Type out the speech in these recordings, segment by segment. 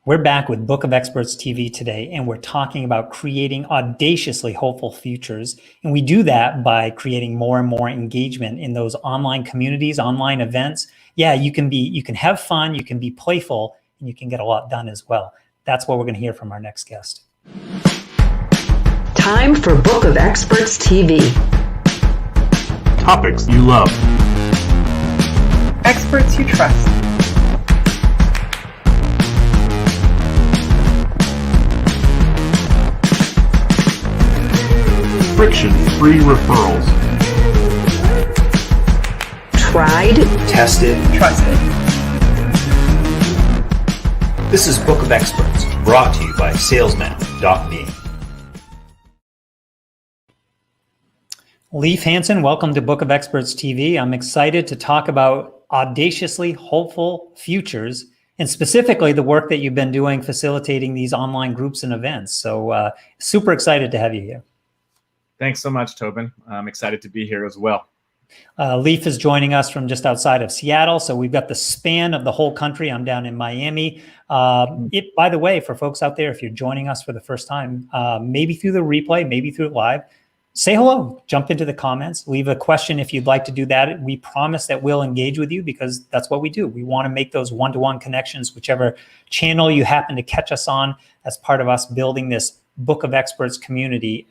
We're back with Book of Experts TV today, and we're talking about creating audaciously hopeful futures. And we do that by creating more and more engagement in those online communities, online events. Yeah, you can have fun, you can be playful, and you can get a lot done as well. That's what we're going to hear from our next guest. Time for Book of Experts TV. Topics you love. Experts you trust. Friction-free referrals. Tried, tested, Trusted. This is Book of Experts, brought to you by salesman.me. Leif Hansen, welcome to Book of Experts TV. I'm excited to talk about audaciously hopeful futures, and specifically the work that you've been doing facilitating these online groups and events. So super excited to have you here. Thanks so much, Tobin. I'm excited to be here as well. Leif is joining us from just outside of Seattle. So we've got the span of the whole country. I'm down in Miami. By the way, for folks out there, if you're joining us for the first time, maybe through the replay, maybe through live, say hello, jump into the comments, leave a question if you'd like to do that. We promise that we'll engage with you because that's what we do. We want to make those one-to-one connections, whichever channel you happen to catch us on, as part of us building this Book of Experts community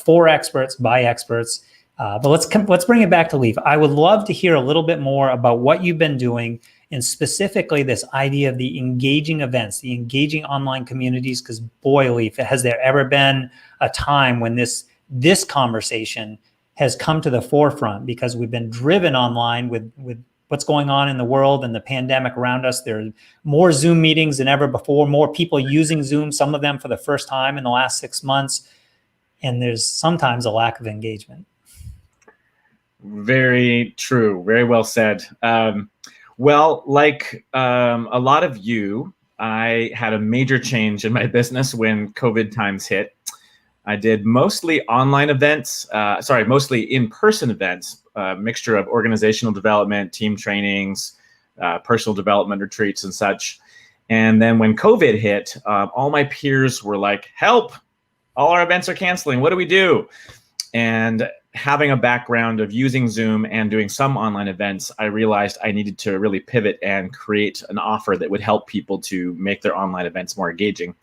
for experts, by experts. But let's bring it back to Leif. I would love to hear a little bit more about what you've been doing, and specifically this idea of the engaging events, the engaging online communities, because boy, Leif, has there ever been a time when this conversation has come to the forefront, because we've been driven online with what's going on in the world and the pandemic around us. There are more Zoom meetings than ever before, more people using Zoom, some of them for the first time in the last 6 months. And there's sometimes a lack of engagement. Very true. Very well said. Well, like a lot of you, I had a major change in my business when COVID times hit. I did mostly online events, mostly in-person events, a mixture of organizational development, team trainings, personal development retreats and such. And then when COVID hit, all my peers were like, help, all our events are canceling. What do we do? And having a background of using Zoom and doing some online events, I realized I needed to really pivot and create an offer that would help people to make their online events more engaging.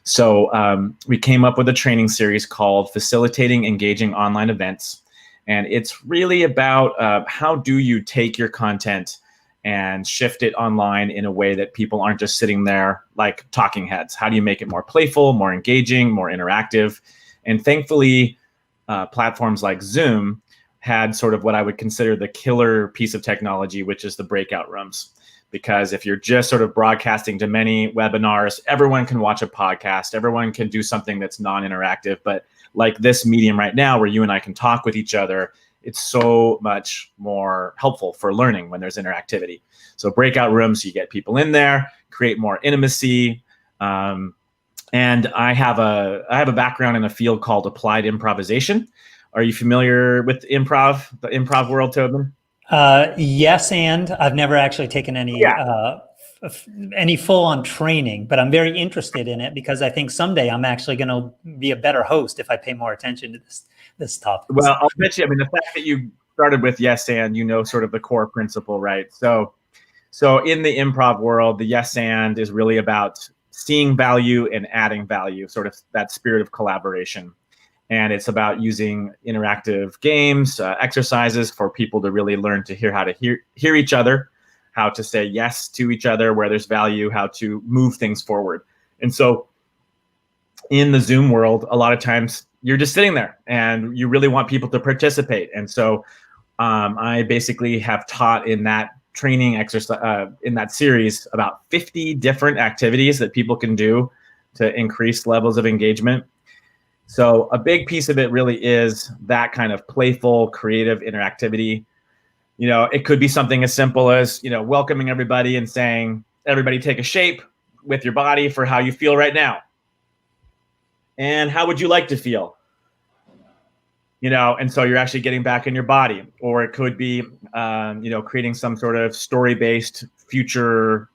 So we came up with a training series called Facilitating Engaging Online Events. And it's really about how do you take your content and shift it online in a way that people aren't just sitting there like talking heads. How do you make it more playful, more engaging, more interactive? And thankfully, platforms like Zoom had sort of what I would consider the killer piece of technology, which is the breakout rooms. Because if you're just sort of broadcasting to many webinars, everyone can watch a podcast, everyone can do something that's non-interactive. But like this medium right now, where you and I can talk with each other, it's so much more helpful for learning when there's interactivity. So breakout rooms, you get people in there, create more intimacy. And I have a background in a field called applied improvisation. Are you familiar with the improv world, Tobin? Yes, and I've never actually taken any full-on training, but I'm very interested in it because I think someday I'm actually going to be a better host if I pay more attention to this topic. Well, I'll bet you. I mean, the fact that you started with yes and, you know, sort of the core principle, right? So in the improv world, the yes and is really about seeing value and adding value, sort of that spirit of collaboration. And it's about using interactive games, exercises for people to really learn to how to hear each other, how to say yes to each other where there's value, how to move things forward. And so in the Zoom world, a lot of times you're just sitting there and you really want people to participate. And so I basically have taught in that training exercise, in that series, about 50 different activities that people can do to increase levels of engagement. So a big piece of it really is that kind of playful, creative interactivity. You know, it could be something as simple as, you know, welcoming everybody and saying, everybody take a shape with your body for how you feel right now. And how would you like to feel? You know, and so you're actually getting back in your body. Or it could be, you know, creating some sort of story-based future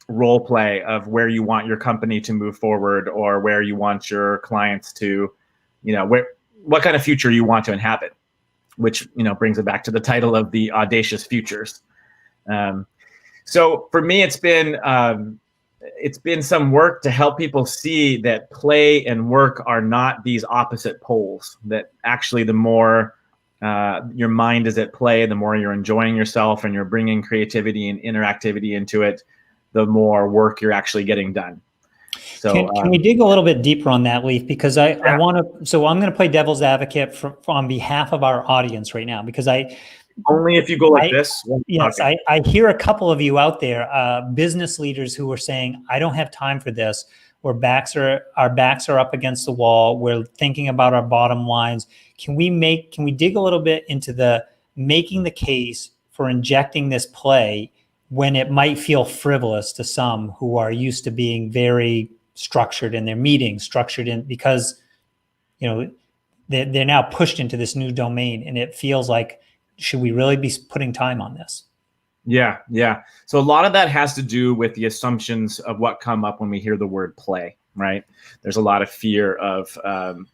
role play of where you want your company to move forward, or where you want your clients to, what kind of future you want to inhabit, which, brings it back to the title of the Audacious Futures. So for me, it's been some work to help people see that play and work are not these opposite poles, that actually the more your mind is at play, the more you're enjoying yourself and you're bringing creativity and interactivity into it, the more work you're actually getting done. So can we dig a little bit deeper on that, Leif? Because I want to, so I'm going to play devil's advocate on behalf of our audience right now, because only if you go like this. Yes, okay. I hear a couple of you out there, business leaders who are saying, I don't have time for this. Our backs are up against the wall. We're thinking about our bottom lines. Can we dig a little bit into the making the case for injecting this play when it might feel frivolous to some who are used to being very structured in their meetings, because, they're now pushed into this new domain, and it feels like, should we really be putting time on this? Yeah. So a lot of that has to do with the assumptions of what come up when we hear the word play, right? There's a lot of fear of like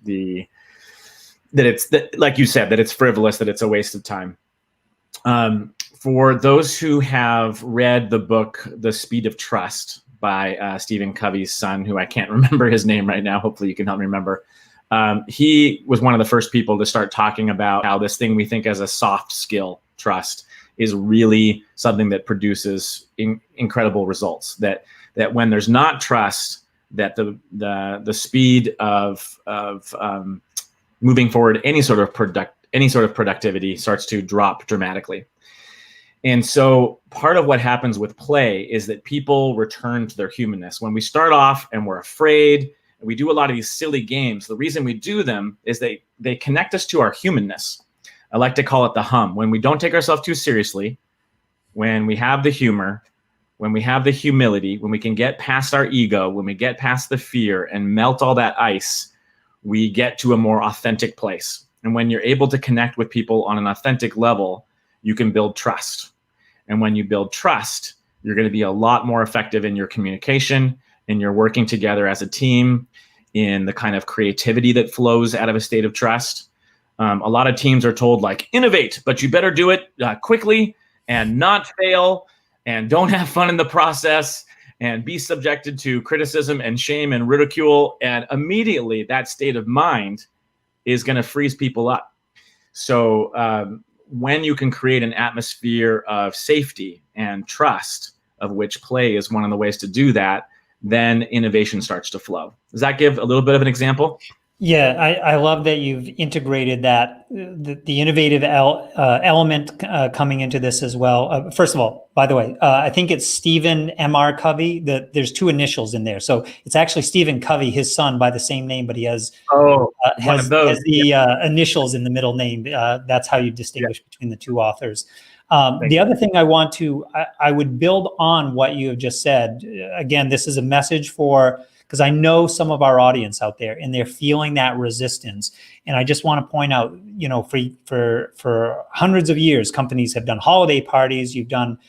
you said, that it's frivolous, that it's a waste of time. For those who have read the book, The Speed of Trust by Stephen Covey's son, who I can't remember his name right now. Hopefully you can help me remember. He was one of the first people to start talking about how this thing we think as a soft skill, trust, is really something that produces incredible results. That when there's not trust, that the speed of moving forward any sort of productivity starts to drop dramatically. And so part of what happens with play is that people return to their humanness. When we start off and we're afraid, and we do a lot of these silly games, the reason we do them is they connect us to our humanness. I like to call it the hum. When we don't take ourselves too seriously, when we have the humor, when we have the humility, when we can get past our ego, when we get past the fear and melt all that ice, we get to a more authentic place. And when you're able to connect with people on an authentic level, you can build trust. And when you build trust, you're going to be a lot more effective in your communication, in your working together as a team, in the kind of creativity that flows out of a state of trust. A lot of teams are told, like, innovate, but you better do it quickly and not fail, and don't have fun in the process, and be subjected to criticism and shame and ridicule. And immediately that state of mind is going to freeze people up. So when you can create an atmosphere of safety and trust, of which play is one of the ways to do that, then innovation starts to flow. Does that give a little bit of an example? Yeah, I love that you've integrated that, the innovative element coming into this as well. First of all, by the way, I think it's Stephen M.R. Covey. There's two initials in there. So it's actually Stephen Covey, his son, by the same name, but he has the initials in the middle name. That's how you distinguish between the two authors. The other thing I would build on what you have just said. Again, this is a message because I know some of our audience out there, and they're feeling that resistance. And I just want to point out, for hundreds of years, companies have done holiday parties. You've done,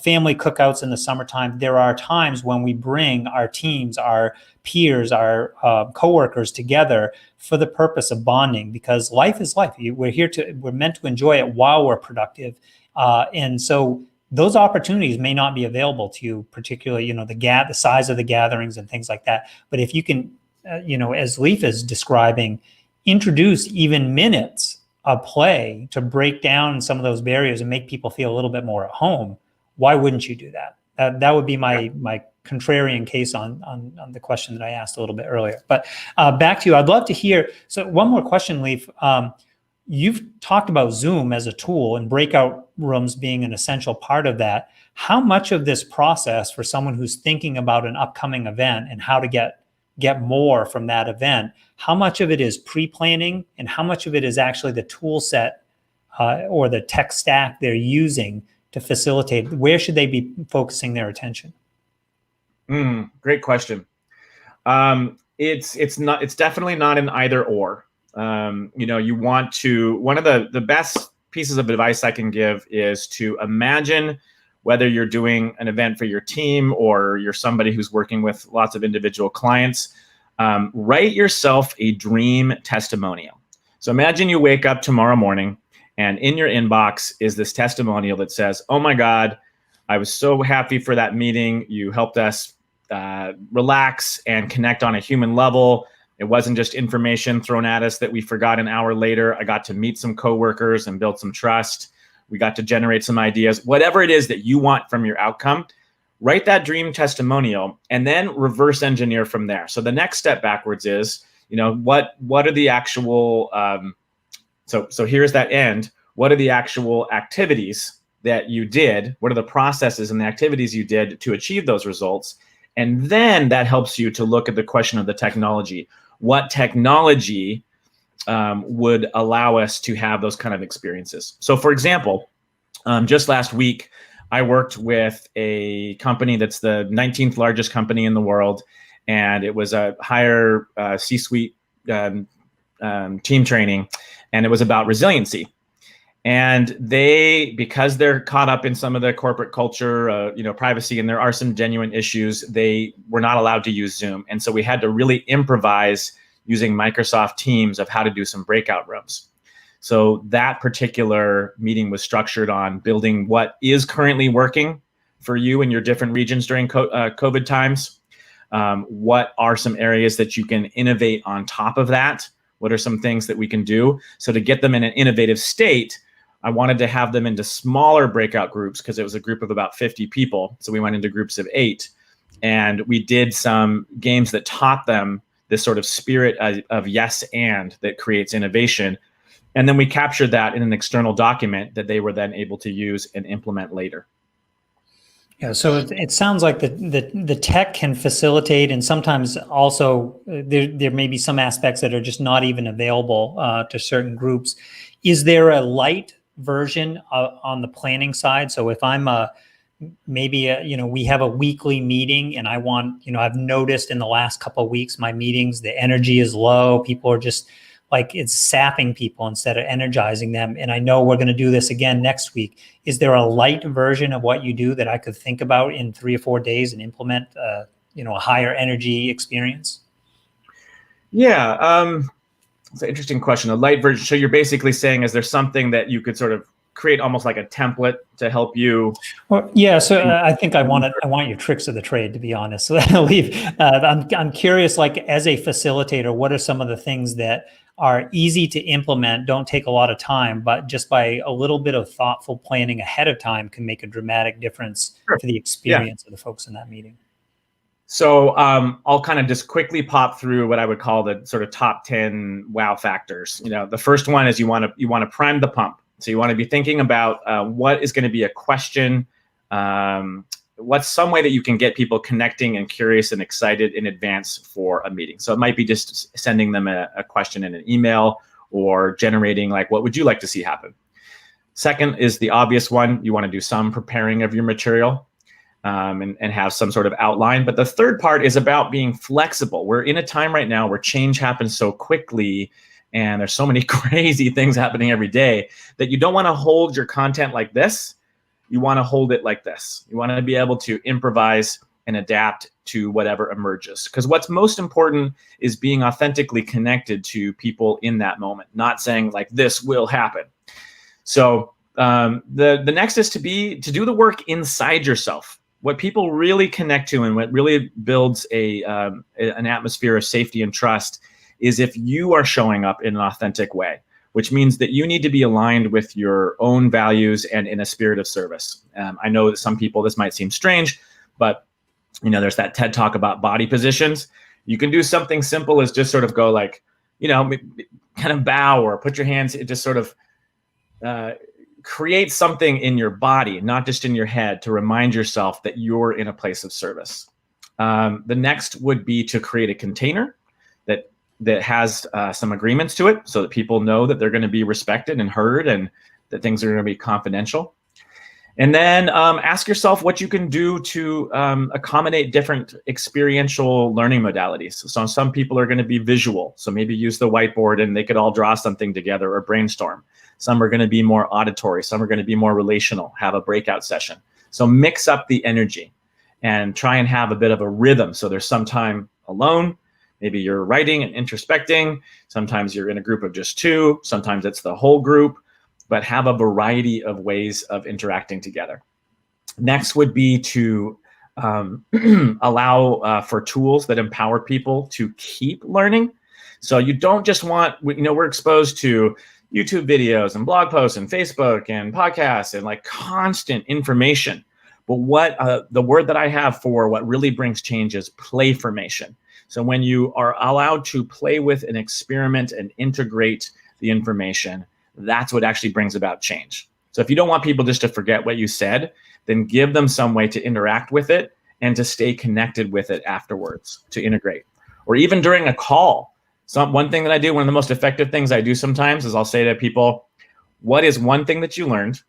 family cookouts in the summertime. There are times when we bring our teams, our peers, our coworkers together for the purpose of bonding, because life is life. We're meant to enjoy it while we're productive. And so those opportunities may not be available to you, particularly, the size of the gatherings and things like that. But if you can, as Leif is describing, introduce even minutes of play to break down some of those barriers and make people feel a little bit more at home, why wouldn't you do that? That would be my contrarian case on the question that I asked a little bit earlier. But back to you, I'd love to hear. So one more question, Leif. You've talked about Zoom as a tool and breakout rooms being an essential part of that. How much of this process, for someone who's thinking about an upcoming event and how to get more from that event, how much of it is pre-planning and how much of it is actually the tool set or the tech stack they're using to facilitate? Where should they be focusing their attention? Great question. It's definitely not an either or. You want to, one of the best pieces of advice I can give is to imagine whether you're doing an event for your team or you're somebody who's working with lots of individual clients, write yourself a dream testimonial. So imagine you wake up tomorrow morning and in your inbox is this testimonial that says, oh my God, I was so happy for that meeting. You helped us relax and connect on a human level. It wasn't just information thrown at us that we forgot an hour later. I got to meet some coworkers and build some trust. We got to generate some ideas. Whatever it is that you want from your outcome, write that dream testimonial and then reverse engineer from there. So the next step backwards is, what are the actual, so here's that end. What are the actual activities that you did? What are the processes and the activities you did to achieve those results? And then that helps you to look at the question of the technology. What technology would allow us to have those kind of experiences? So for example, just last week, I worked with a company that's the 19th largest company in the world, and it was a higher C-suite team training, and it was about resiliency. And because they're caught up in some of the corporate culture, privacy, and there are some genuine issues, they were not allowed to use Zoom. And so we had to really improvise using Microsoft Teams of how to do some breakout rooms. So that particular meeting was structured on building what is currently working for you in your different regions during COVID times. What are some areas that you can innovate on top of that? What are some things that we can do? So to get them in an innovative state, I wanted to have them into smaller breakout groups because it was a group of about 50 people. So we went into groups of 8, and we did some games that taught them this sort of spirit of yes and that creates innovation. And then we captured that in an external document that they were then able to use and implement later. Yeah, so it sounds like the tech can facilitate, and sometimes also there may be some aspects that are just not even available to certain groups. Is there a light version on the planning side? So if I'm we have a weekly meeting, and I want, I've noticed in the last couple of weeks my meetings, the energy is low. People are just like, it's sapping people instead of energizing them. And I know we're going to do this again next week. Is there a light version of what you do that I could think about in 3 or 4 days and implement, a higher energy experience? Yeah, it's an interesting question. A light version. So you're basically saying, is there something that you could sort of create almost like a template to help you? Well, yeah. So I think I want your tricks of the trade, to be honest. Leif, I'm curious, like as a facilitator, what are some of the things that are easy to implement, don't take a lot of time, but just by a little bit of thoughtful planning ahead of time can make a dramatic difference to the experience of the folks in that meeting? So I'll kind of just quickly pop through what I would call the sort of top 10 wow factors. The first one is you want to prime the pump. So you want to be thinking about what is going to be a question, what's some way that you can get people connecting and curious and excited in advance for a meeting. So it might be just sending them a question in an email or generating like, what would you like to see happen? Second is the obvious one. You want to do some preparing of your material. And have some sort of outline. But the third part is about being flexible. We're in a time right now where change happens so quickly, and there's so many crazy things happening every day that you don't want to hold your content like this. You want to hold it like this. You want to be able to improvise and adapt to whatever emerges. Because what's most important is being authentically connected to people in that moment, not saying like this will happen. So the next is to do the work inside yourself. What people really connect to and what really builds an atmosphere of safety and trust is if you are showing up in an authentic way, which means that you need to be aligned with your own values and in a spirit of service. I know that some people, this might seem strange, but there's that TED talk about body positions. You can do something simple as just sort of go like, kind of bow or put your hands, just sort of create something in your body, not just in your head, to remind yourself that you're in a place of service. The next would be to create a container that has some agreements to it so that people know that they're going to be respected and heard and that things are going to be confidential. And then ask yourself what you can do to accommodate different experiential learning modalities. So some people are going to be visual. So maybe use the whiteboard and they could all draw something together or brainstorm. Some are going to be more auditory. Some are going to be more relational, have a breakout session. So mix up the energy and try and have a bit of a rhythm. So there's some time alone. Maybe you're writing and introspecting. Sometimes you're in a group of just two. Sometimes it's the whole group, but have a variety of ways of interacting together. Next would be to allow for tools that empower people to keep learning. So you don't just want, we're exposed to YouTube videos and blog posts and Facebook and podcasts and like constant information. But what the word that I have for what really brings change is play formation. So when you are allowed to play with and experiment and integrate the information, that's what actually brings about change. So if you don't want people just to forget what you said, then give them some way to interact with it and to stay connected with it afterwards, to integrate. Or even during a call. One thing that I do, one of the most effective things I do sometimes is I'll say to people, what is one thing that you learned?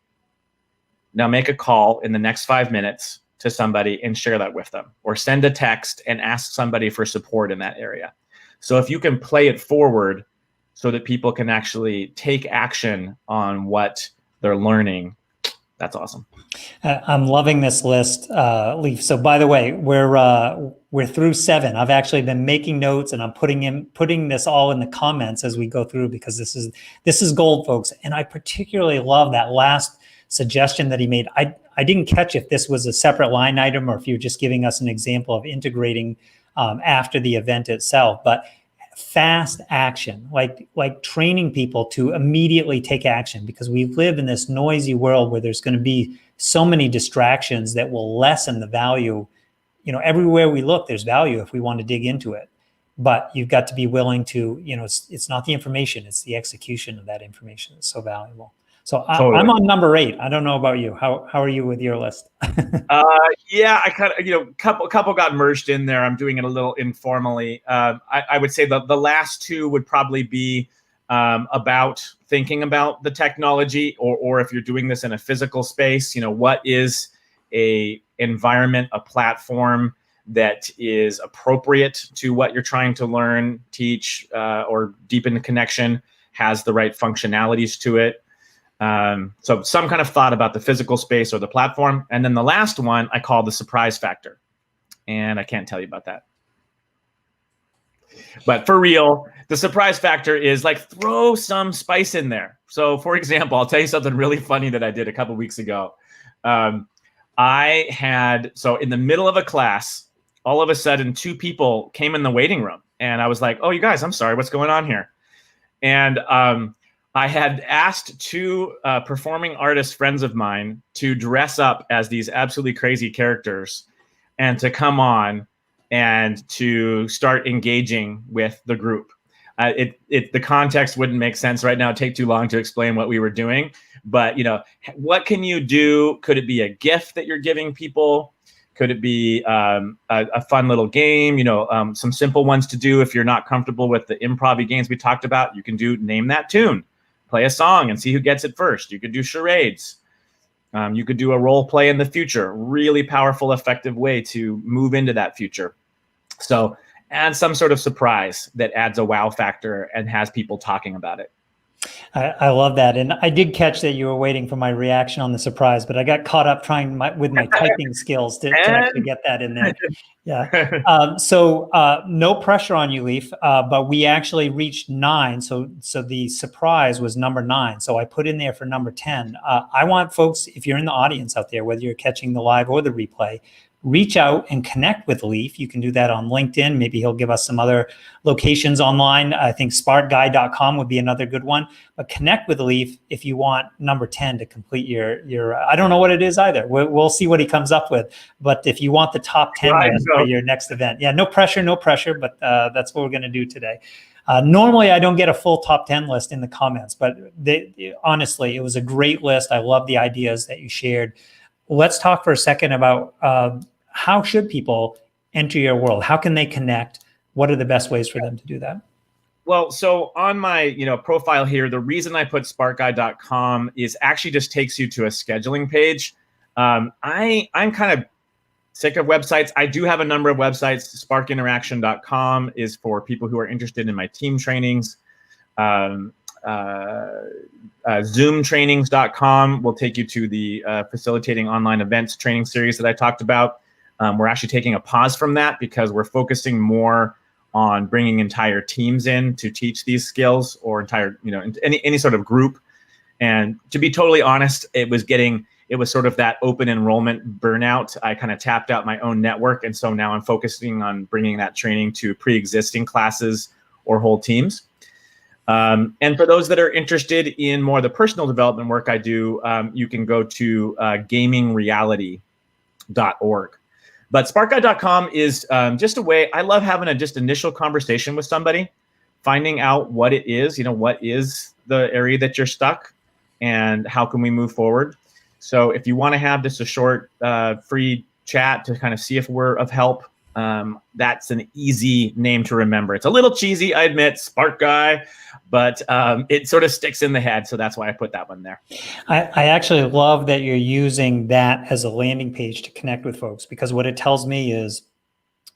Now make a call in the next 5 minutes to somebody and share that with them. Or send a text and ask somebody for support in that area. So if you can play it forward so that people can actually take action on what they're learning, that's awesome. I'm loving this list, Leif. So by the way, we're through 7. I've actually been making notes, and I'm putting this all in the comments as we go through, because this is gold, folks. And I particularly love that last suggestion that he made. I didn't catch if this was a separate line item or if you're just giving us an example of integrating after the event itself, but fast action, like training people to immediately take action, because we live in this noisy world where there's going to be so many distractions that will lessen the value. Everywhere we look, there's value if we want to dig into it, but you've got to be willing to, it's not the information, it's the execution of that information that's so valuable. So Totally. I'm on number 8. I don't know about you. How are you with your list? Yeah, I kind of, couple got merged in there. I'm doing it a little informally. I would say the last 2 would probably be about thinking about the technology, or if you're doing this in a physical space, what is a environment, a platform that is appropriate to what you're trying to learn, teach, or deepen the connection, has the right functionalities to it. So some kind of thought about the physical space or the platform. And then the last one I call the surprise factor. And I can't tell you about that. But for real, the surprise factor is like throw some spice in there. So for example, I'll tell you something really funny that I did a couple weeks ago. So in the middle of a class, all of a sudden 2 people came in the waiting room. And I was like, oh, you guys, I'm sorry, what's going on here? And I had asked 2 performing artist friends of mine to dress up as these absolutely crazy characters and to come on and to start engaging with the group. The context wouldn't make sense right now. It'd take too long to explain what we were doing. But, what can you do? Could it be a gift that you're giving people? Could it be a fun little game? Some simple ones to do if you're not comfortable with the improv games we talked about. You can name that tune. Play a song and see who gets it first. You could do charades. You could do a role play in the future. Really powerful, effective way to move into that future. So add some sort of surprise that adds a wow factor and has people talking about it. I love that. And I did catch that you were waiting for my reaction on the surprise, but I got caught up trying with my typing skills to actually get that in there. Yeah. So no pressure on you, Leif, but we actually reached 9. So the surprise was number 9. So I put in there for number 10. I want folks, if you're in the audience out there, whether you're catching the live or the replay, reach out and connect with Leif. You can do that on LinkedIn. Maybe he'll give us some other locations online. I think sparkguy.com would be another good one. But connect with Leif if you want number 10 to complete your I don't know what it is either. We'll see what he comes up with. But if you want the top 10 list for your next event, yeah, no pressure, but that's what we're going to do today. Normally, I don't get a full top 10 list in the comments, but honestly, it was a great list. I love the ideas that you shared. Let's talk for a second about how should people enter your world? How can they connect? What are the best ways for them to do that? Well, so on my profile here, the reason I put sparkguy.com is actually just takes you to a scheduling page. I'm kind of sick of websites. I do have a number of websites. Sparkinteraction.com is for people who are interested in my team trainings. zoomtrainings.com will take you to the facilitating online events training series that I talked about. We're actually taking a pause from that because we're focusing more on bringing entire teams in to teach these skills, or entire, any sort of group. And to be totally honest, it was sort of that open enrollment burnout. I kind of tapped out my own network. And so now I'm focusing on bringing that training to pre-existing classes or whole teams. And for those that are interested in more of the personal development work I do, you can go to gamingreality.org. But sparkguy.com is just a way. I love having a just initial conversation with somebody, finding out what it is, what is the area that you're stuck, and how can we move forward. So if you want to have just a short free chat to kind of see if we're of help, that's an easy name to remember. It's a little cheesy, I admit, Spark Guy, but it sort of sticks in the head. So that's why I put that one there. I actually love that you're using that as a landing page to connect with folks, because what it tells me is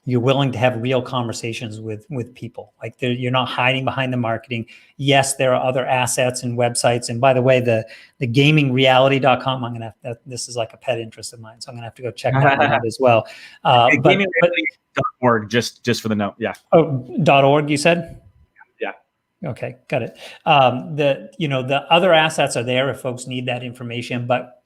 you're willing to have real conversations with people. Like you're not hiding behind the marketing. Yes, there are other assets and websites. And by the way, the gamingreality.com, I'm going to, this is like a pet interest of mine. So I'm going to have to go check that one out as well. Gamingreality.org, just for the note. Yeah. Oh, .org, you said? Yeah. Okay, got it. The other assets are there if folks need that information, but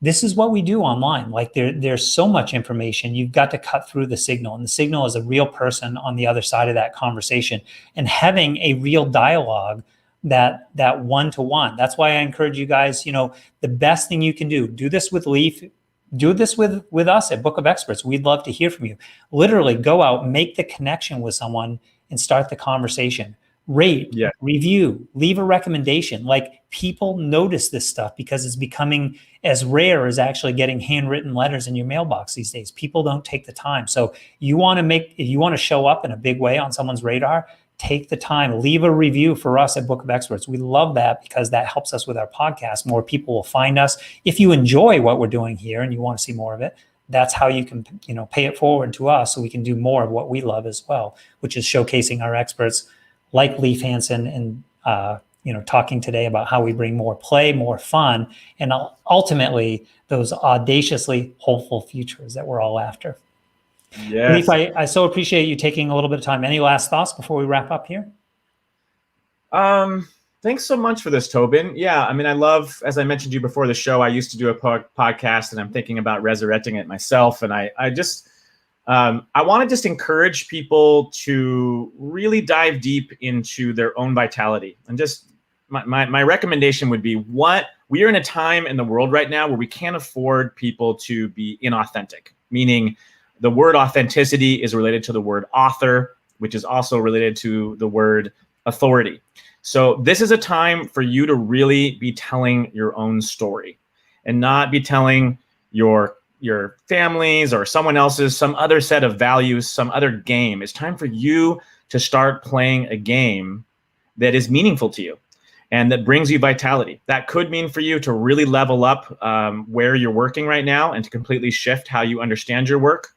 this is what we do online. Like there's so much information. You've got to cut through the signal, and the signal is a real person on the other side of that conversation, and having a real dialogue, that one-to-one. That's why I encourage you guys, the best thing you can do this with Leif, do this with us at Book of Experts. We'd love to hear from you. Literally go out, make the connection with someone and start the conversation. Rate, review, leave a recommendation. Like, people notice this stuff because it's becoming as rare as actually getting handwritten letters in your mailbox these days. People don't take the time. So if you want to show up in a big way on someone's radar, take the time, leave a review for us at Book of Experts. We love that because that helps us with our podcast. More people will find us. If you enjoy what we're doing here and you want to see more of it, that's how you can, pay it forward to us so we can do more of what we love as well, which is showcasing our experts like Leif Hansen, and talking today about how we bring more play, more fun, and ultimately those audaciously hopeful futures that we're all after. Yes. Leif, I so appreciate you taking a little bit of time. Any last thoughts before we wrap up here? Thanks so much for this, Tobin. Yeah, I mean, I love, as I mentioned to you before the show, I used to do a podcast, and I'm thinking about resurrecting it myself. And I want to just encourage people to really dive deep into their own vitality. And just my recommendation would be, we are in a time in the world right now where we can't afford people to be inauthentic, meaning the word authenticity is related to the word author, which is also related to the word authority. So this is a time for you to really be telling your own story and not be telling your family's or someone else's, some other set of values, some other game. It's time for you to start playing a game that is meaningful to you and that brings you vitality. That could mean for you to really level up where you're working right now and to completely shift how you understand your work.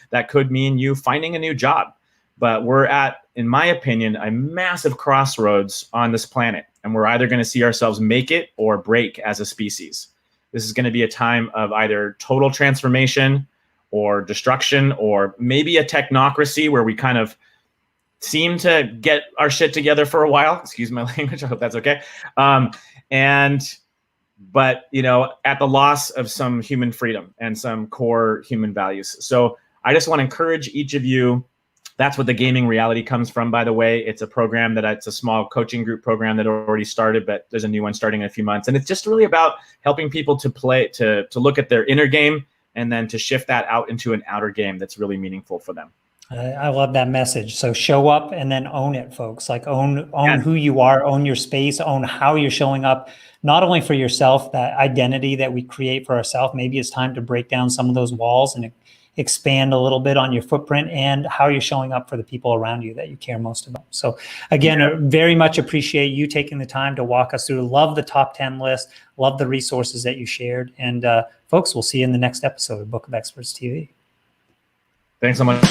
That could mean you finding a new job. But we're at, in my opinion, a massive crossroads on this planet. And we're either going to see ourselves make it or break as a species. This is going to be a time of either total transformation or destruction, or maybe a technocracy where we kind of seem to get our shit together for a while. Excuse my language. I hope that's okay. But at the loss of some human freedom and some core human values. So I just want to encourage each of you. That's what the Gaming Reality comes from, by the way. It's a program it's a small coaching group program that already started, but there's a new one starting in a few months. And it's just really about helping people to play, to look at their inner game and then to shift that out into an outer game that's really meaningful for them. I love that message. So show up and then own it, folks. Like own who you are, own your space, own how you're showing up, not only for yourself, that identity that we create for ourselves. Maybe it's time to break down some of those walls and expand a little bit on your footprint and how you're showing up for the people around you that you care most about. So again, I very much appreciate you taking the time to walk us through. Love the top 10 list. Love the resources that you shared. And folks, we'll see you in the next episode of Book of Experts TV. Thanks so much.